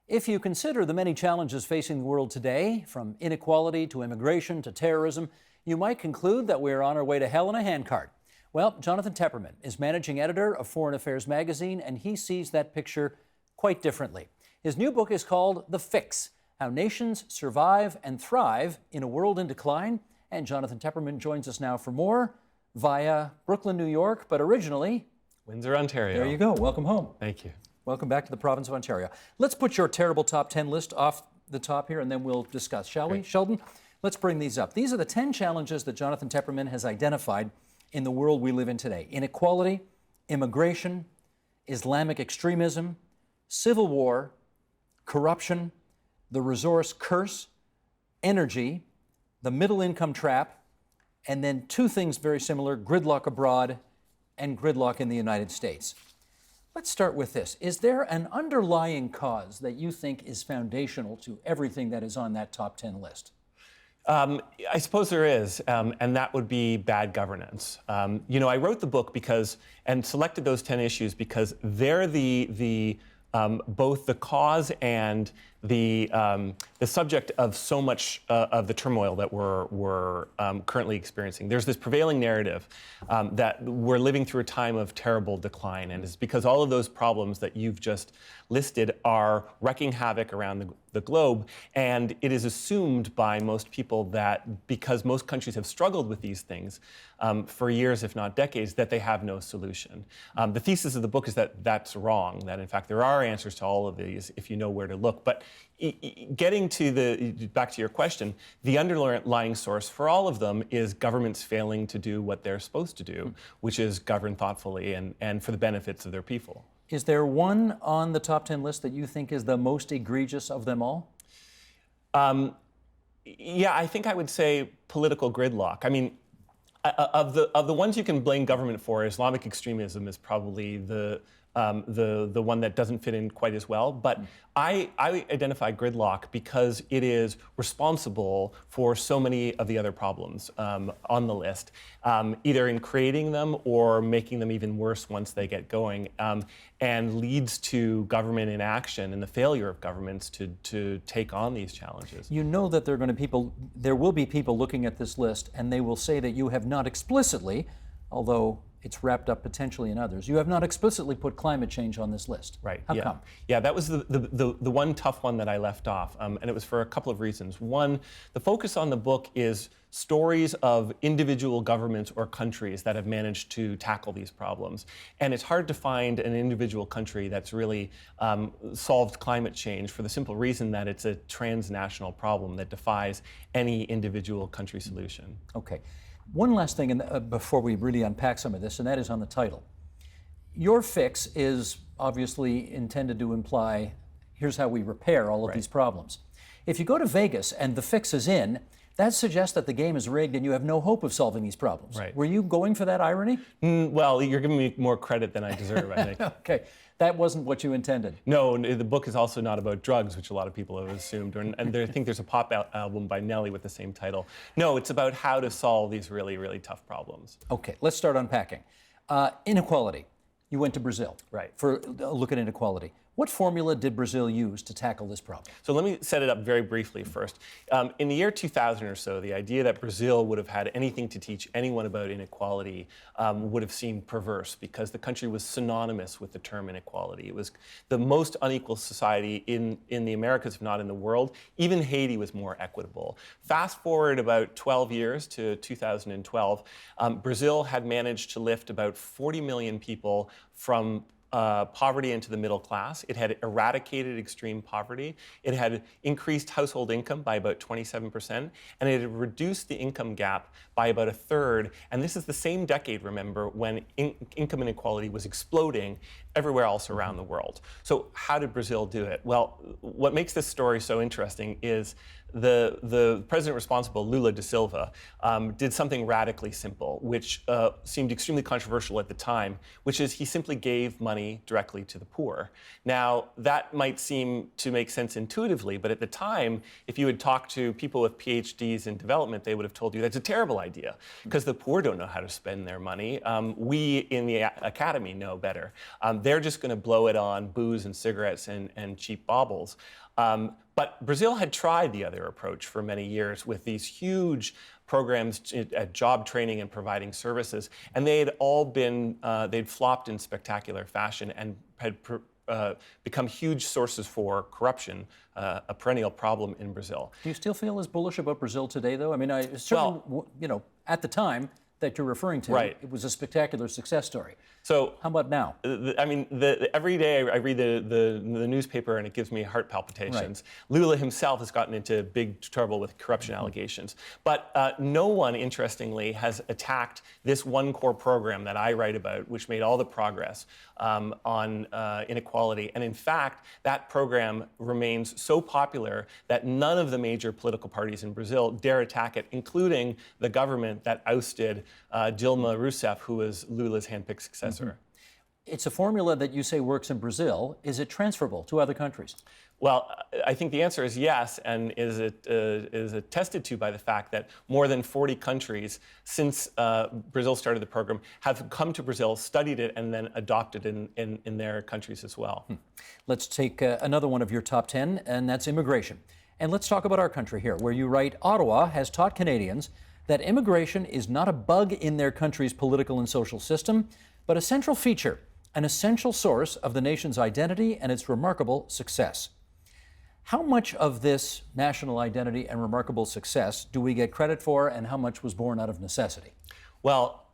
If you consider the many challenges facing the world today, from inequality to immigration to terrorism, you might conclude that we are on our way to hell in a handcart. Well, Jonathan Tepperman is managing editor of Foreign Affairs magazine, and he sees that picture quite differently. His new book is called The Fix: How Nations Survive and Thrive in a World in Decline. And Jonathan Tepperman joins us now for more via Brooklyn, New York, but originally Windsor, Ontario. There you go. Welcome home. Thank you. Welcome back to the province of Ontario. Let's put your terrible top 10 list off the top here, and then we'll discuss, shall we? Sheldon, let's bring these up. These are the 10 challenges that Jonathan Tepperman has identified in the world we live in today: inequality, immigration, Islamic extremism, civil war, corruption, the resource curse, energy, the middle income trap, and then two things very similar: gridlock abroad and gridlock in the United States. Let's start with this. Is there an underlying cause that you think is foundational to everything that is on that top 10 list? I suppose there is, and that would be bad governance. I wrote the book and selected those 10 issues because they're both the cause and the subject of so much of the turmoil that we're currently experiencing. There's this prevailing narrative that we're living through a time of terrible decline, and it's because all of those problems that you've just listed are wreaking havoc around the globe, and it is assumed by most people that because most countries have struggled with these things for years, if not decades, that they have no solution. The thesis of the book is that that's wrong, that in fact there are answers to all of these if you know where to look. But getting back to your question, the underlying source for all of them is governments failing to do what they're supposed to do, which is govern thoughtfully and for the benefits of their people. Is there one on the top 10 list that you think is the most egregious of them all? Yeah, I think I would say political gridlock. I mean, of the ones you can blame government for, Islamic extremism is probably the one that doesn't fit in quite as well. But I identify gridlock because it is responsible for so many of the other problems on the list, either in creating them or making them even worse once they get going, and leads to government inaction and the failure of governments to take on these challenges. You know that there will be people looking at this list, and they will say that you have not explicitly, although it's wrapped up potentially in others, you have not explicitly put climate change on this list. Right. How come? Yeah, that was the one tough one that I left off, and it was for a couple of reasons. One, the focus on the book is stories of individual governments or countries that have managed to tackle these problems. And it's hard to find an individual country that's really solved climate change for the simple reason that it's a transnational problem that defies any individual country solution. Okay. One last thing before we really unpack some of this, and that is on the title. Your fix is obviously intended to imply, here's how we repair all of these problems. If you go to Vegas and the fix is in, that suggests that the game is rigged and you have no hope of solving these problems. Right. Were you going for that irony? Well, you're giving me more credit than I deserve, I think. Okay. That wasn't what you intended. No, the book is also not about drugs, which a lot of people have assumed. And I think there's a pop album by Nelly with the same title. No, it's about how to solve these really, really tough problems. Okay, let's start unpacking. Inequality. You went to Brazil for a look at inequality. What formula did Brazil use to tackle this problem? So let me set it up very briefly first. In the year 2000 or so, the idea that Brazil would have had anything to teach anyone about inequality would have seemed perverse because the country was synonymous with the term inequality. It was the most unequal society in the Americas, if not in the world. Even Haiti was more equitable. Fast forward about 12 years to 2012, Brazil had managed to lift about 40 million people from poverty into the middle class. It had eradicated extreme poverty. It had increased household income by about 27%, and it had reduced the income gap by about a third. And this is the same decade, remember, when income inequality was exploding everywhere else around the world. So how did Brazil do it? Well, what makes this story so interesting is the president responsible, Lula da Silva, did something radically simple, which seemed extremely controversial at the time, which is he simply gave money directly to the poor. Now, that might seem to make sense intuitively, but at the time, if you had talked to people with PhDs in development, they would have told you that's a terrible idea, because the poor don't know how to spend their money. We in the academy know better. they're just going to blow it on booze and cigarettes and cheap baubles. But Brazil had tried the other approach for many years with these huge programs at job training and providing services, and they had all been, they'd flopped in spectacular fashion and had become huge sources for corruption, a perennial problem in Brazil. Do you still feel as bullish about Brazil today, though? I mean, I certainly, at the time that you're referring to, it was a spectacular success story. So how about now? Every day I read the newspaper and it gives me heart palpitations. Right. Lula himself has gotten into big trouble with corruption allegations. But no one, interestingly, has attacked this one core program that I write about, which made all the progress on inequality. And in fact, that program remains so popular that none of the major political parties in Brazil dare attack it, including the government that ousted Dilma Rousseff, who was Lula's handpicked successor. It's a formula that you say works in Brazil. Is it transferable to other countries? Well, I think the answer is yes, and is attested to by the fact that more than 40 countries since Brazil started the program have come to Brazil, studied it, and then adopted it in their countries as well. Let's take another one of your top 10, and that's immigration. And let's talk about our country here, where you write, Ottawa has taught Canadians that immigration is not a bug in their country's political and social system, but a central feature, an essential source of the nation's identity and its remarkable success. How much of this national identity and remarkable success do we get credit for, and how much was born out of necessity? Well,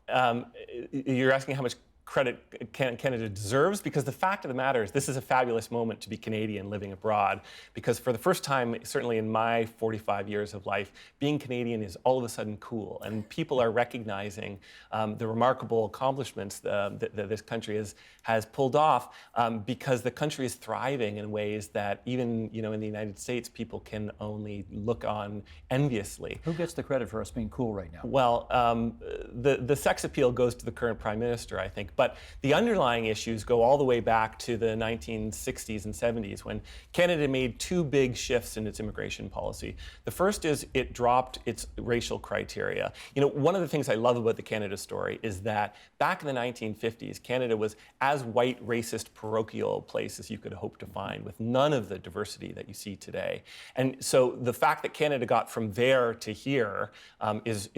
you're asking how much credit Canada deserves, because the fact of the matter is this is a fabulous moment to be Canadian living abroad, because for the first time, certainly in my 45 years of life, being Canadian is all of a sudden cool, and people are recognizing the remarkable accomplishments that this country has pulled off, because the country is thriving in ways that even in the United States people can only look on enviously. Who gets the credit for us being cool right now? Well, the sex appeal goes to the current Prime Minister, I think. But the underlying issues go all the way back to the 1960s and 70s, when Canada made two big shifts in its immigration policy. The first is it dropped its racial criteria. One of the things I love about the Canada story is that back in the 1950s, Canada was as white, racist, parochial place as you could hope to find, with none of the diversity that you see today. And so the fact that Canada got from there to here is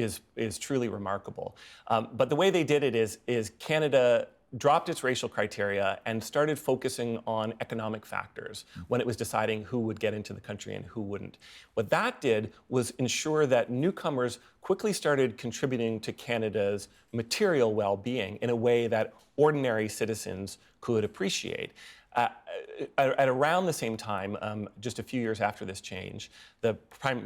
truly remarkable. But the way they did it is Canada dropped its racial criteria and started focusing on economic factors when it was deciding who would get into the country and who wouldn't. What that did was ensure that newcomers quickly started contributing to Canada's material well-being in a way that ordinary citizens could appreciate. At around the same time, just a few years after this change, the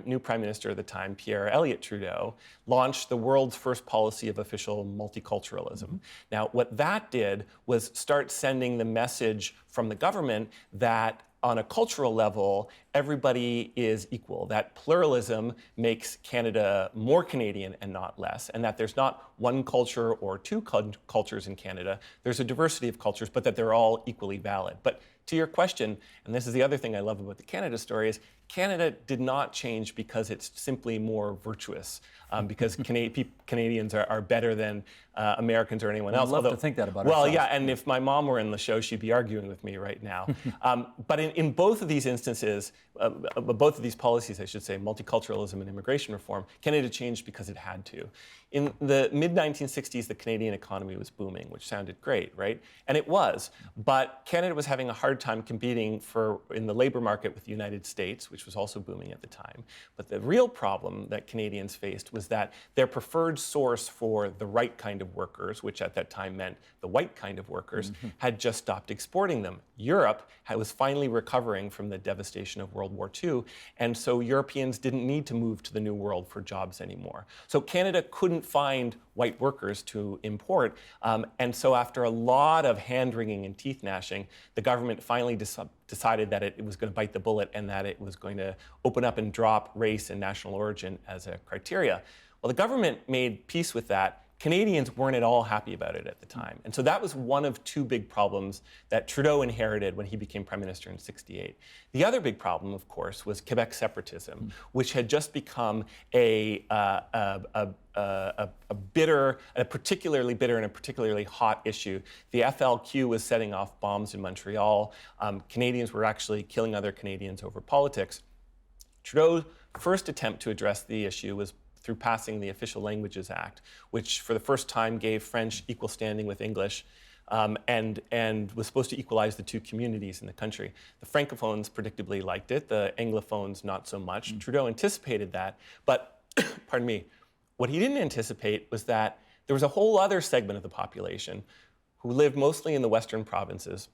new Prime Minister at the time, Pierre Elliott Trudeau, launched the world's first policy of official multiculturalism. Now, what that did was start sending the message from the government that on a cultural level, everybody is equal, that pluralism makes Canada more Canadian and not less, and that there's not one culture or two cultures in Canada. There's a diversity of cultures, but that they're all equally valid. But to your question, and this is the other thing I love about the Canada story, is Canada did not change because it's simply more virtuous, because Canadians are better than Americans or anyone else. I'd love to think that about Well, ourselves. yeah, and if my mom were in the show, she'd be arguing with me right now. But in both of these instances, both of these policies, I should say, multiculturalism and immigration reform, Canada changed because it had to. In the mid-1960s, the Canadian economy was booming, which sounded great, right? And it was. But Canada was having a hard time competing in the labor market with the United States, which was also booming at the time. But the real problem that Canadians faced was that their preferred source for the right kind of workers, which at that time meant the white kind of workers, had just stopped exporting them. Europe was finally recovering from the devastation of World War II, and so Europeans didn't need to move to the New World for jobs anymore. So Canada couldn't find white workers to import, and so after a lot of hand-wringing and teeth-gnashing, the government finally decided that it was going to bite the bullet and that it was going to open up and drop race and national origin as a criteria. Well, the government made peace with that Canadians weren't at all happy about it at the time. And so that was one of two big problems that Trudeau inherited when he became Prime Minister in '68. The other big problem, of course, was Quebec separatism, which had just become a particularly bitter and a particularly hot issue. The FLQ was setting off bombs in Montreal. Canadians were actually killing other Canadians over politics. Trudeau's first attempt to address the issue was through passing the Official Languages Act, which for the first time gave French equal standing with English and was supposed to equalize the two communities in the country. The Francophones predictably liked it, the Anglophones not so much. Trudeau anticipated that, but, pardon me, what he didn't anticipate was that there was a whole other segment of the population who lived mostly in the Western provinces,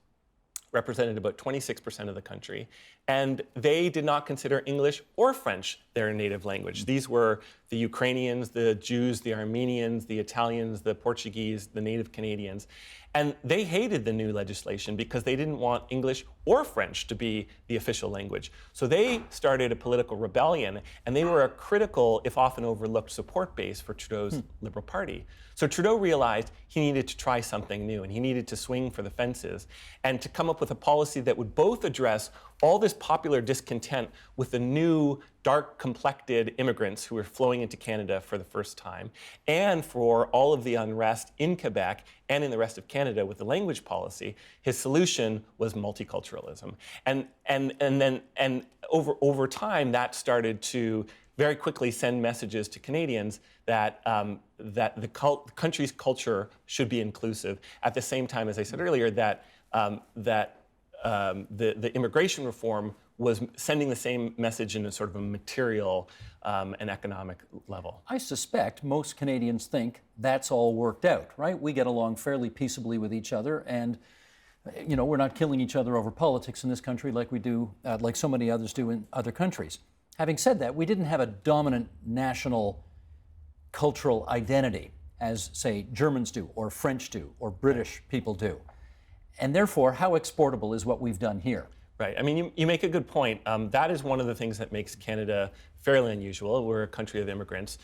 represented about 26% of the country, and they did not consider English or French their native language. These were the Ukrainians, the Jews, the Armenians, the Italians, the Portuguese, the native Canadians. And they hated the new legislation because they didn't want English or French to be the official language. So they started a political rebellion, and they were a critical, if often overlooked, support base for Trudeau's Liberal Party. So Trudeau realized he needed to try something new, and he needed to swing for the fences and to come up with a policy that would both address all this popular discontent with the new dark-complected immigrants who were flowing into Canada for the first time, and for all of the unrest in Quebec and in the rest of Canada with the language policy. His solution was multiculturalism. And over time, that started to very quickly send messages to Canadians that the country's culture should be inclusive. At the same time, as I said earlier, that the immigration reform was sending the same message in a sort of a material and economic level. I suspect most Canadians think that's all worked out, right? We get along fairly peaceably with each other, and we're not killing each other over politics in this country like we do, like so many others do in other countries. Having said that, we didn't have a dominant national cultural identity as, say, Germans do, or French do, or British people do. And therefore, how exportable is what we've done here? Right. I mean, you make a good point. That is one of the things that makes Canada fairly unusual. We're a country of immigrants.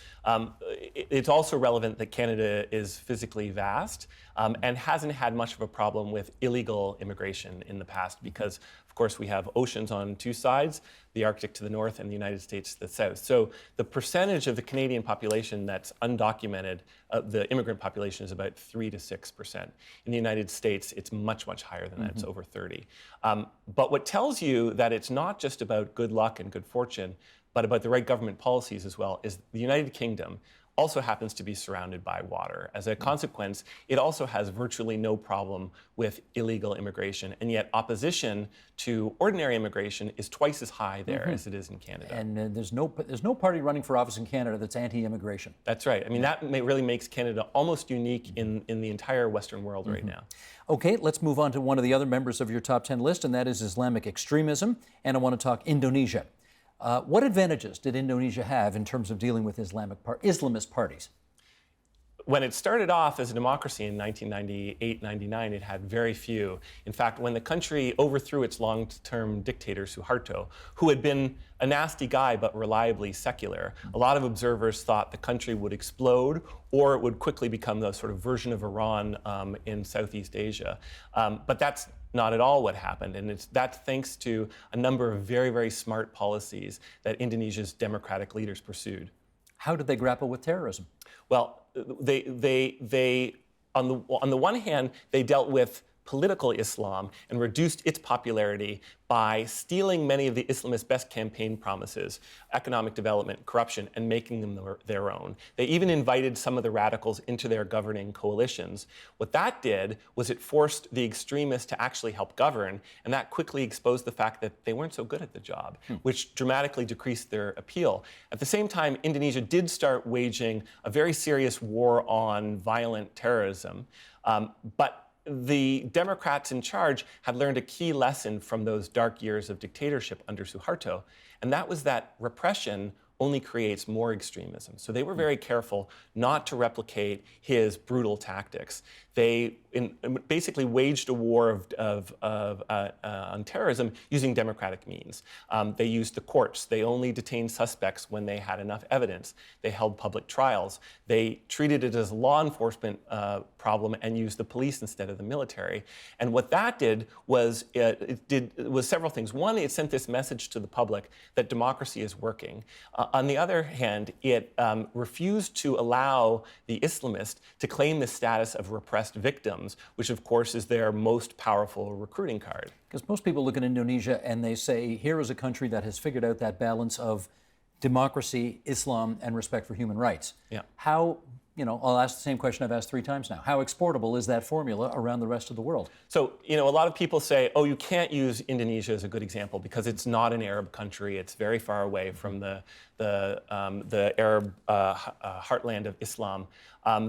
It's also relevant that Canada is physically vast and hasn't had much of a problem with illegal immigration in the past because, of course, we have oceans on two sides, the Arctic to the north and the United States to the south. So the percentage of the Canadian population that's undocumented, the immigrant population, is about 3 to 6%. In the United States, it's much, much higher than that. It's over 30. But what tells you that it's not just about good luck and good fortune, but about the right government policies as well, is the United Kingdom also happens to be surrounded by water. As a consequence, it also has virtually no problem with illegal immigration, and yet opposition to ordinary immigration is twice as high there as it is in Canada. And there's no party running for office in Canada that's anti-immigration. That's right. I mean, that really makes Canada almost unique in the entire Western world right now. Okay, let's move on to one of the other members of your top 10 list, and that is Islamic extremism, and I want to talk Indonesia. What advantages did Indonesia have in terms of dealing with Islamist parties? When it started off as a democracy in 1998-99, it had very few. In fact, when the country overthrew its long-term dictator, Suharto, who had been a nasty guy but reliably secular, a lot of observers thought the country would explode or it would quickly become the sort of version of Iran in Southeast Asia. But that's not at all what happened, and that's thanks to a number of very, very smart policies that Indonesia's democratic leaders pursued. How did they grapple with terrorism? Well, they on the one hand, they dealt with political Islam and reduced its popularity by stealing many of the Islamists' best campaign promises, economic development, corruption, and making them their own. They even invited some of the radicals into their governing coalitions. What that did was it forced the extremists to actually help govern, and that quickly exposed the fact that they weren't so good at the job, which dramatically decreased their appeal. At the same time, Indonesia did start waging a very serious war on violent terrorism, but the Democrats in charge had learned a key lesson from those dark years of dictatorship under Suharto, and that was that repression only creates more extremism. So they were very careful not to replicate his brutal tactics. They basically waged a war on terrorism using democratic means. They used the courts. They only detained suspects when they had enough evidence. They held public trials. They treated it as a law enforcement problem and used the police instead of the military. And what that did was was several things. One, it sent this message to the public that democracy is working. On the other hand, it refused to allow the Islamists to claim the status of repressed victims, which of course is their most powerful recruiting card. Because most people look at Indonesia and they say, here is a country that has figured out that balance of democracy, Islam, and respect for human rights. Yeah. How, I'll ask the same question I've asked 3 times now. How exportable is that formula around the rest of the world? So, a lot of people say, oh, you can't use Indonesia as a good example because it's not an Arab country. It's very far away from the Arab heartland of Islam.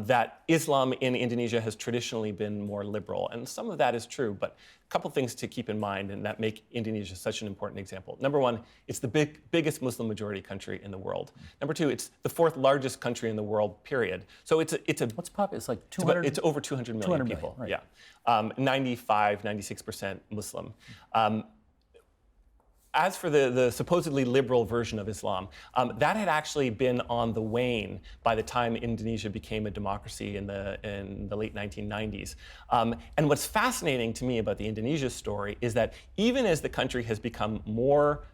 That Islam in Indonesia has traditionally been more liberal. And some of that is true, but a couple things to keep in mind and that make Indonesia such an important example. Number one, it's the biggest Muslim majority country in the world. Number two, it's the 4th largest country in the world, period. So it's a What's pop? It's like 200? It's over 200 million people. Right. Yeah. 95, 96% Muslim. As for the supposedly liberal version of Islam, that had actually been on the wane by the time Indonesia became a democracy in the late 1990s. And what's fascinating to me about the Indonesia story is that even as the country has become more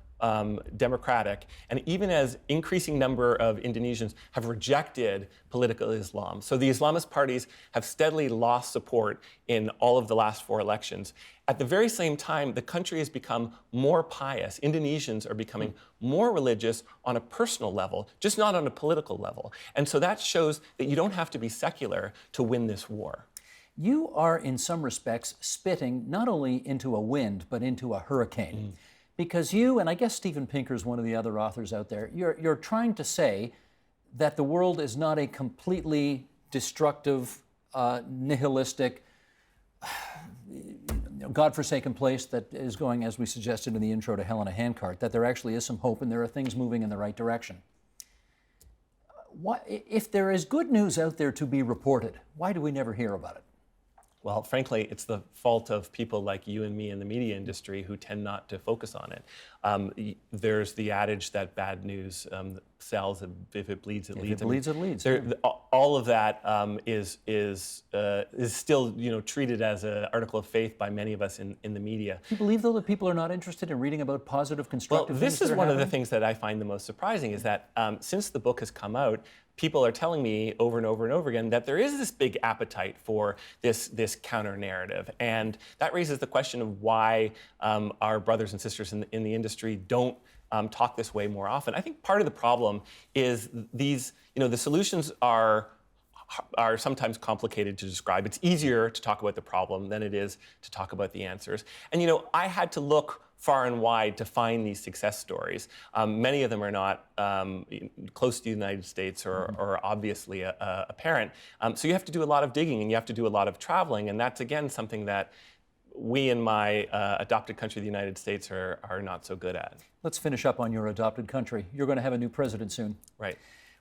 democratic, and even as increasing number of Indonesians have rejected political Islam. So the Islamist parties have steadily lost support in all of the last 4 elections. At the very same time, the country has become more pious. Indonesians are becoming more religious on a personal level, just not on a political level. And so that shows that you don't have to be secular to win this war. You are, in some respects, spitting not only into a wind, but into a hurricane. Because you, and I guess Steven Pinker is one of the other authors out there, you're trying to say that the world is not a completely destructive, nihilistic, godforsaken place that is going, as we suggested in the intro to Hell in a Handcart, that there actually is some hope and there are things moving in the right direction. If there is good news out there to be reported, why do we never hear about it? Well, frankly, it's the fault of people like you and me in the media industry who tend not to focus on it. There's the adage that bad news sells, if it bleeds, it leads. If it bleeds, it leads. All of that is still treated as an article of faith by many of us in the media. Do you believe, though, that people are not interested in reading about positive, constructive things? This is one of the things that I find the most surprising is that since the book has come out, people are telling me over and over and over again that there is this big appetite for this counter-narrative. And that raises the question of why our brothers and sisters in the industry don't talk this way more often. I think part of the problem is the solutions are sometimes complicated to describe. It's easier to talk about the problem than it is to talk about the answers. And I had to look far and wide to find these success stories. Many of them are not close to the United States or obviously apparent. So you have to do a lot of digging and you have to do a lot of traveling. And that's, again, something that we in my adopted country, the United States, are not so good at. Let's finish up on your adopted country. You're going to have a new president soon. Right.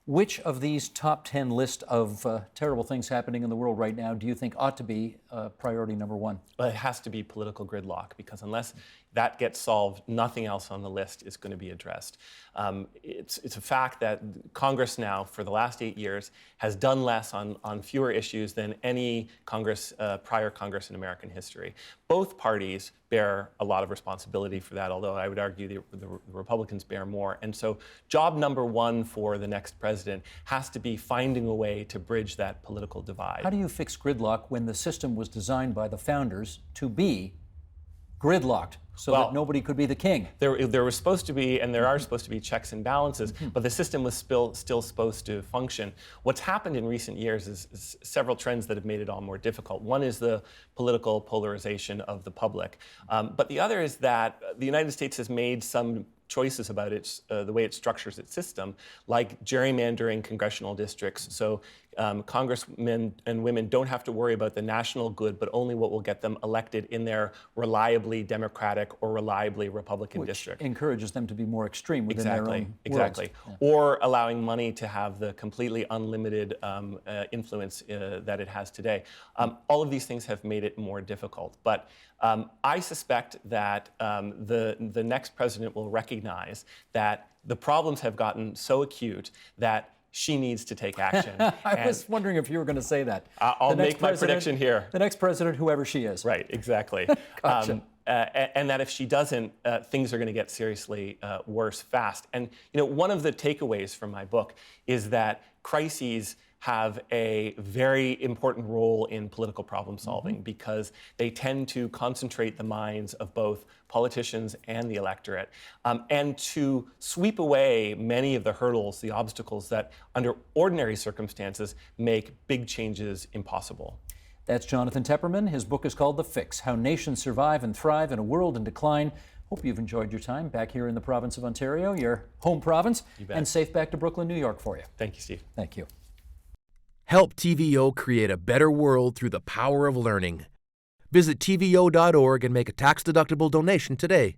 Which of these top 10 list of terrible things happening in the world right now do you think ought to be priority number 1? Well, it has to be political gridlock, because unless that gets solved, nothing else on the list is going to be addressed. It's a fact that Congress now, for the last 8 years, has done less on fewer issues than any prior Congress in American history. Both parties bear a lot of responsibility for that, although I would argue the Republicans bear more. And so job number 1 for the next president has to be finding a way to bridge that political divide. How do you fix gridlock when the system was designed by the founders to be gridlocked so that nobody could be the king? There was supposed to be, and there are supposed to be, checks and balances, but the system was still supposed to function. What's happened in recent years is several trends that have made it all more difficult. One is the political polarization of the public, but the other is that the United States has made some choices about the way it structures its system, like gerrymandering congressional districts. So congressmen and women don't have to worry about the national good, but only what will get them elected in their reliably Democratic or reliably Republican district. Encourages them to be more extreme within their own Exactly. worlds. Or allowing money to have the completely unlimited influence that it has today. All of these things have made it more difficult. But I suspect that the next president will recognize that the problems have gotten so acute that she needs to take action. I was wondering if you were going to say that. I'll make my prediction here. The next president, whoever she is. Right, exactly. Gotcha. And that if she doesn't, things are going to get seriously worse fast. And one of the takeaways from my book is that crises have a very important role in political problem solving because they tend to concentrate the minds of both politicians and the electorate, and to sweep away many of the hurdles, the obstacles that under ordinary circumstances make big changes impossible. That's Jonathan Tepperman. His book is called The Fix: How Nations Survive and Thrive in a World in Decline. Hope you've enjoyed your time back here in the province of Ontario, your home province, and safe back to Brooklyn, New York for you. Thank you, Steve. Thank you. Help TVO create a better world through the power of learning. Visit TVO.org and make a tax-deductible donation today.